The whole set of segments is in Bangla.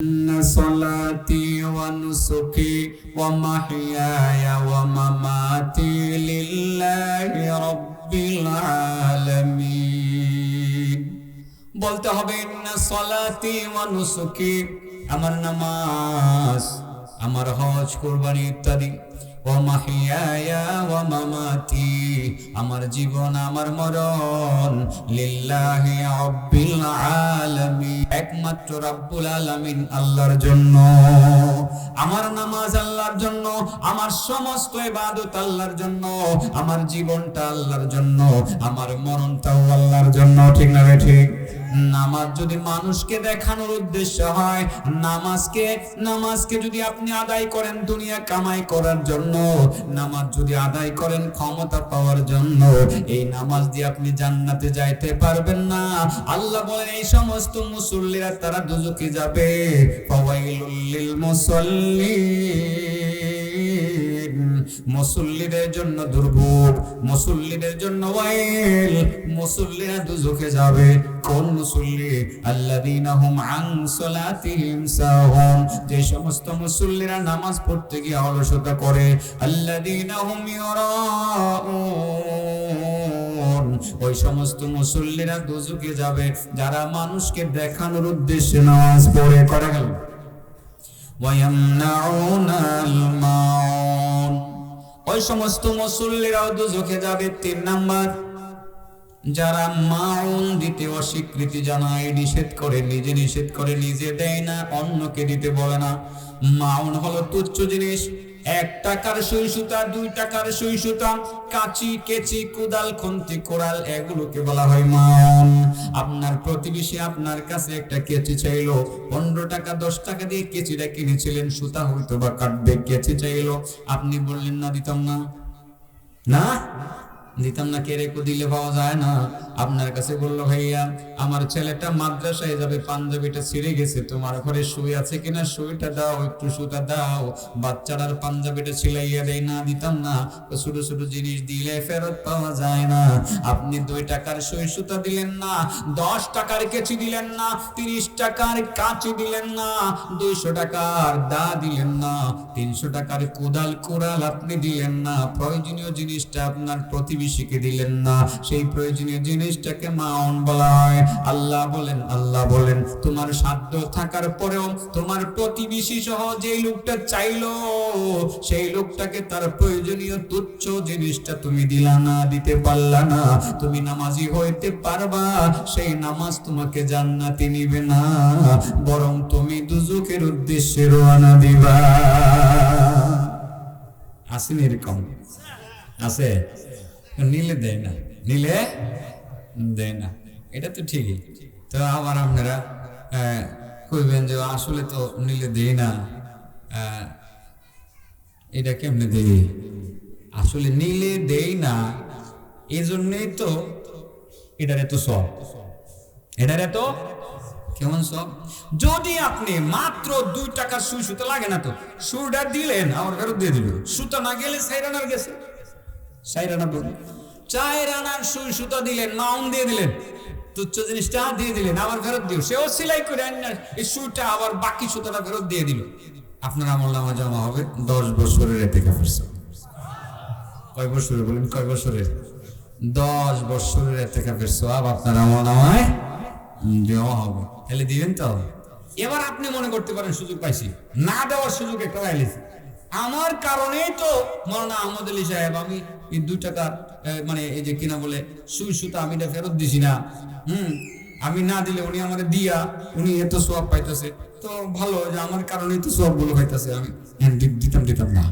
إن صلاتي ونسكي ومحياي ومماتي لله رب العالمين বলতে হবে ইন্না সলাতি ওয়া নুসুকি আমার নামাজ আমার হজ কুরবানি ইত্যাদি ওয়া মাহিয়ায়া ওয়া মামাতি আমার জীবন আমার মরণ লিল্লাহি রাব্বিল আলামিন একমাত্র রাব্বুল আলামিন আল্লাহর জন্য আমার নামাজ আল্লাহর জন্য আমার সমস্ত ইবাদত আল্লাহর জন্য আমার জীবনটা আল্লাহর জন্য আমার মরণটাও আল্লাহর জন্য ঠিক না ঠিক নামাজ যদি মানুষকে দেখানোর উদ্দেশ্য হয় নামাজকে যদি আপনি আদায় করেন দুনিয়া কামাই করার জন্য নামাজ যদি আদায় করেন ক্ষমতা পাওয়ার জন্য এই নামাজ দিয়ে আপনি জান্নাতে যাইতে পারবেন না আল্লাহ বলেন এই সমস্ত মুসল্লিরা তারা দোজখে যাবে ফাওয়াইলুল লিল মুসাল্লিন মুসল্লিদের জন্য দুর্ভোগ মুসল্লিদের জন্য ওয়াইল মুসল্লিরা দোজখে যাবে কোন মুসল্লি আল্লাযীনা হুম আন সালাতিহিম সাহুন যে সমস্ত মুসল্লিরা নামাজ পড়তে গিয়ে অলসতা করে আল্লাযীনা হুম ইউরাউন ওই সমস্ত মুসল্লিরা দোজখে যাবে যারা মানুষকে দেখানোর উদ্দেশ্যে নামাজ পড়ে করে গেল ওয়ায়ামনাউনাল মাউন ওই সমস্ত মুসল্লিরাও দোজখে যাবে তিন নাম্বার যারা মাউন দিতে অস্বীকৃতি জানায় নিষেধ করে নিজে দেয় না অন্যকে দিতে বলে না মাউন হলো তুচ্ছ জিনিস 1 টাকার সুই সুতা 2 টাকার সুই সুতা কাঁচি কেচি কুদাল খুন্তি কোড়াল এগুলোকে বলা হয় মাউন আপনার প্রতিবেশী আপনার কাছে একটা কেচি চাইলো 15 টাকা 10 টাকা দিয়ে কেচিটা কিনেছিলেন সুতা হয়তো বা কাটবে কেচি চাইলো আপনি বললেন না দিতাম না কে রেখে দিলে পাওয়া যায় না আপনার কাছে বললো ভাইয়া আমার ছেলেটা মাদ্রাসায় যাবে পাঞ্জাবিটা ছিঁড়ে গেছে তোমার ঘরে সুই আছে কিনা সুইটা দাও একটু সুতা দাও বাচ্চাটার পাঞ্জাবিটা ছিলাইয়া দেয় না দিতাম না ছোট ছোট জিনিস দিলে ফেরত পাওয়া যায় না আপনি 2 টাকার সুই সুতা দিলেন না 10 টাকার কেচি দিলেন না 30 টাকার কাঁচি দিলেন না 200 টাকার দা দিলেন না 300 টাকার কোড়াল আপনি দিলেন না প্রয়োজনীয় জিনিসটা আপনার প্রতিবেশীকে দিলেন না সেই প্রয়োজনীয় জিনিসটাকে মাউন বলা হয় আল্লাহ বলেন তোমার সাধ্য থাকার পরেও তোমার প্রতিবেশী সহ যেই লোকটা চাইলো সেই লোকটাকে তার প্রয়োজনীয় তুচ্ছ জিনিসটা তুমি দিলা না দিতে পারলা না তুমি নামাজি হইতে পারবা সেই নামাজ তোমাকে জান্নাতে নিবে না বরং তুমি দুজখের উদ্দেশ্যে রওনা দিবা আসেন এরকম আছে নিলে দেয় না এটা তো ঠিকই তো আবার আপনারা কইবেন যে আসলে তো নিলে দেয় না এটা কেমনে দেই আসলে নিলে দেই না এই জন্যই তো এটার এত কেমন সব যদি আপনি মাত্র 2 টাকার সুই সুতা লাগে না তো সুইটা দিলেন আবার ফেরত দিয়ে দিল সুতা না গেলে সাইরানার গেছে সাইরানা বলুন 4 আনার সুই সুতা দিলেন মাউন দিয়ে দিলেন তুচ্ছ জিনিসটা দিয়ে দিলেন আবার ফেরত দিল সেও সেলাই করে আনলেন এই সুইটা আবার বাকি সুতাটা ফেরত দিয়ে দিল আপনার আমলনামা জমা হবে 10 বছরের ইতিকাফের সওয়াব কয় বছরের বলেন কয় বছরের 10 বছরের ইতিকাফের সওয়াব আপনার আমলনামায় জমা হবে তাহলে দিবেন তো এবার আপনি মনে করতে পারেন সুযোগ পাইছি না দেওয়ার সুযোগ একটা পাইলেছি আমার কারণেই তো মাওলানা আহমদ আলী সাহেব আমি এই 2 টাকা মানে এই যে কিনা বলে সুই সুতা আমি এটা ফেরত দিছি না আমি না দিলে উনি আমারে দিয়া উনি এত সওয়াব পাইতেছে তো ভালো যে আমার কারণেই তো সওয়াব গুলো পাইতেছে আমি দিতাম না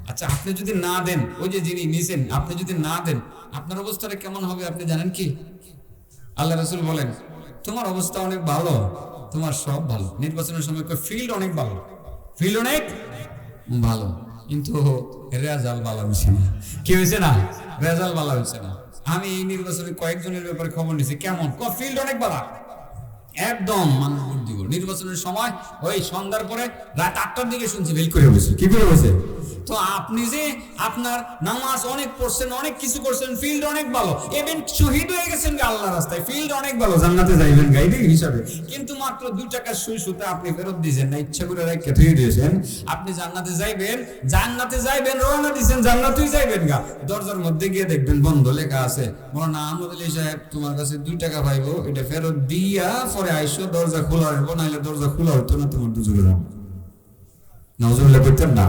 আচ্ছা আপনি যদি না দেন ওই যে যিনি নিছেন আপনি যদি না দেন আপনার অবস্থাটা কেমন হবে আপনি জানেন কি আল্লাহ রাসূল বলেন তোমার অবস্থা অনেক ভালো তোমার সব ভালো নির্বাচনের সময় ফিল্ড অনেক ভালো কিন্তু রেজাল্ট ভালো হয়েছে না কি হয়েছে না রেজাল্ট ভালো হয়েছে না আমি এই নির্বাচনে কয়েকজনের ব্যাপারে খবর নিয়েছি কেমন ফিল্ড অনেক ভালো একদম মানুষ ভোট দিব। নির্বাচনের সময় ওই সন্ধ্যার পরে রাত 8টার দিকে শুনছি বেল করে বসে, কি করে বসে। তো আপনি যে আপনার নামাজ অনেক পড়ছেন, অনেক কিছু করছেন, ফিল্ড অনেক ভালো, ইভেন শহীদ হয়ে গেছেন আল্লাহ রাস্তায়, ফিল্ড অনেক ভালো, জান্নাতে যাইবেন গাইডে হিসাবে, কিন্তু মাত্র 2 টাকার সুই সুতা আপনি ফেরত দিয়েছেন না, ইচ্ছা করে রেখে থুয়ে দিয়েছেন। আপনি জান্নাতে যাইবেন রওনা দিয়েছেন, জান্নাতেই যাইবেন গা, দরজার মধ্যে গিয়ে দেখবেন বন্ধ লেখা আছে, মৌলানা আহমদ আলী সাহেব তোমার কাছে 2 টাকা পাইবো, এটা ফেরত দিয়া পরে আইসো, দরজা খোলা হইব, নাহলে দরজা খোলা হতো না, তোমার দুজনে যাবো। নাউজুবিল্লাহ বলতেন না,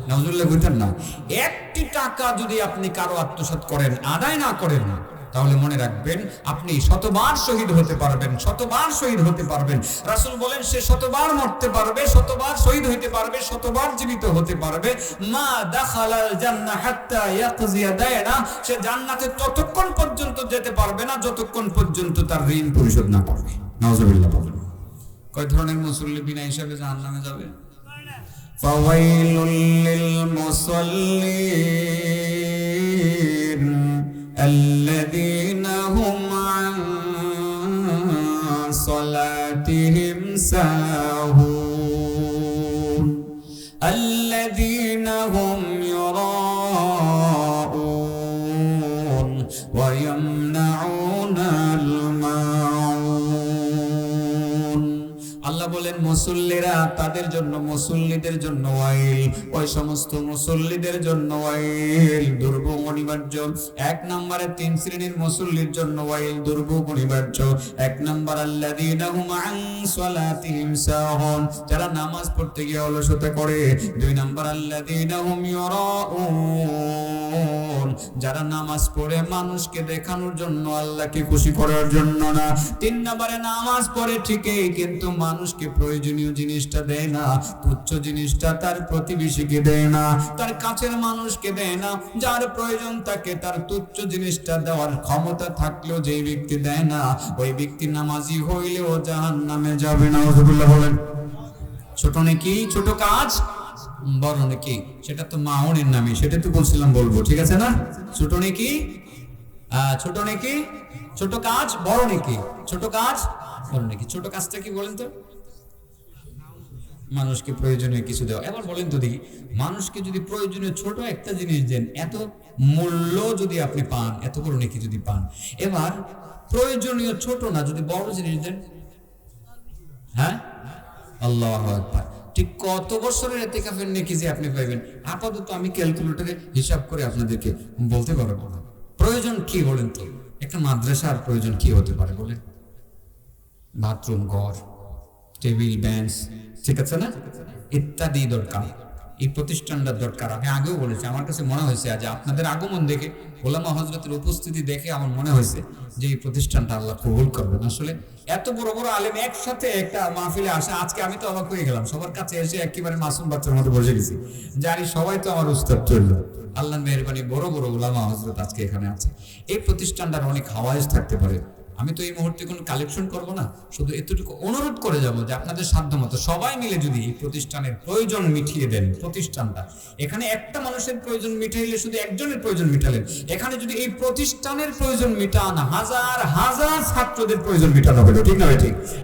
নাউজুবিল্লাহ বলতেন না। 1টি টাকা যদি আপনি কারো আত্মসাৎ করেন, আদায় না করেন, তাহলে মনে রাখবেন আপনি শতবার শহীদ হতে পারবেন, শতবার শহীদ হতে পারবেন। রাসূল বলেন সে শতবার মরতে পারবে, শতবার শহীদ হইতে পারবে, শতবার জীবিত হতে পারবে। মা দাখালাল জান্নাহ হাত্তা ইয়াকজিয়া দায়না, সে জান্নাতে ততক্ষণ পর্যন্ত যেতে পারবে না যতক্ষণ পর্যন্ত তার ঋণ পরিশোধ না করবে। নাউজুবিল্লাহ বলেন। কয় ধরনের মুসল্লি বিনা হিসাবে জাহান্নামে যাবে? ফাওয়াইলুল লিল মুসাল্লিন আল্লাযীনা হুম আন সালাতিহিম সাহুন আল্লাযীনা হুম ইউরাউন ওয়া ইয়ামনাউনাল মাউন। আল্লাহ বলেন মুসল্লিরা, তাদের জন্য, মুসল্লিদের জন্য ওয়াইল, ওই সমস্ত মুসল্লিদের জন্য ওয়াইল, দুর্ভোগ অনিবার্য। 1 নম্বরে 3 শ্রেণীর মুসল্লির জন্য ওয়াইল, দুর্ভোগ অনিবার্য। 1 নম্বর আল্লাযীনা হুম আন সালাতিহিম সাহুন, যারা নামাজ পড়তে গিয়ে অলসতা করে। 2 নম্বর আল্লাযীনা হুম ইউরাউন, যারা নামাজ পড়ে মানুষকে দেখানোর জন্য, আল্লাহকে খুশি করার জন্য না। 3 নম্বরে নামাজ পড়ে ঠিকই, কিন্তু মানুষকে প্রয়োজনীয় জিনিসটা দেয় না, তুচ্ছ জিনিসটা তার প্রতিবেশীকে দেয় না, তার কাছের মানুষকে দেয় না। যার প্রয়োজন তাকে তার তুচ্ছ জিনিসটা দেওয়ার ক্ষমতা থাকলেও যেই ব্যক্তি দেয় না, ওই ব্যক্তি নামাজি হইলেও জাহান্নামে যাবে। নাউজুবিল্লাহ বলেন। ছোট নেকি, ছোট কাজ, বড় নেকি, সেটা তো মাউনের নামে, সেটা তো বলছিলাম বলবো, ঠিক আছে না? ছোট নেকি, ছোট নেকি, ছোট কাজ, বড় নেকি, ছোট কাজ, বড় নেকি। ছোট কাজটা কি বলেন তো? মানুষকে প্রয়োজনীয় কিছু দেওয়া। এবার বলেন তো দেখি, মানুষকে যদি প্রয়োজনীয় ছোট একটা জিনিস দেন, এত মূল্য যদি আপনি পান, এত বড় নেকি যদি পান, এবার প্রয়োজনীয় ছোট না, যদি বড় জিনিস দেন, হ্যাঁ, আল্লাহু আকবার, ঠিক কত বছরের ইতিকাফের নেকি যে আপনি পাইবেন? আপাতত আমি ক্যালকুলেটরে হিসাব করে আপনাদেরকে বলতে পারবো না। প্রয়োজন কি বলেন তো? একটা মাদ্রাসার প্রয়োজন কি হতে পারে বলেন? বাথরুম, ঘর, টেবিল, বেঞ্চ, ঠিক আছে না, ইত্যাদি দরকার। এই প্রতিষ্ঠানটার দরকার। আমি আগেও বলেছি, আমার কাছে মনে হয়েছে আজ আপনাদের আগমন দেখে, ওলামা হযরতের উপস্থিতি দেখে আমার মনে হয়েছে যে এই প্রতিষ্ঠানটা আল্লাহ কবুল করবেন। আসলে এত বড় বড় আলেম একসাথে একটা মাহফিলে আসে, আজকে আমি তো অবাক হয়ে গেলাম। সবার কাছে এসে একেবারে মাসুম বাচ্চার মতো বসে গেছি, জানি সবাই তো আমার উস্তাদ চলল। আল্লাহর মেহেরবানি, বড় বড় ওলামা হযরত আজকে এখানে আছে। এই প্রতিষ্ঠানটার অনেক হাওয়াইজ থাকতে পারে। আমি তো এই মুহূর্তে কোনো কালেকশন করব না, শুধু এতটুকু অনুরোধ করে যাব যে আপনাদের সাধ্যমতো সবাই মিলে যদি এই প্রতিষ্ঠানের প্রয়োজন মিটিয়ে দেন, প্রতিষ্ঠানটা, এখানে একটা মানুষের প্রয়োজন মিটাইলে শুধু একজনের প্রয়োজন মিটালেন, এখানে যদি এই প্রতিষ্ঠানের প্রয়োজন মিটান, হাজার হাজার ছাত্রদের প্রয়োজন মিটানো হলো, ঠিক না? ঠিক।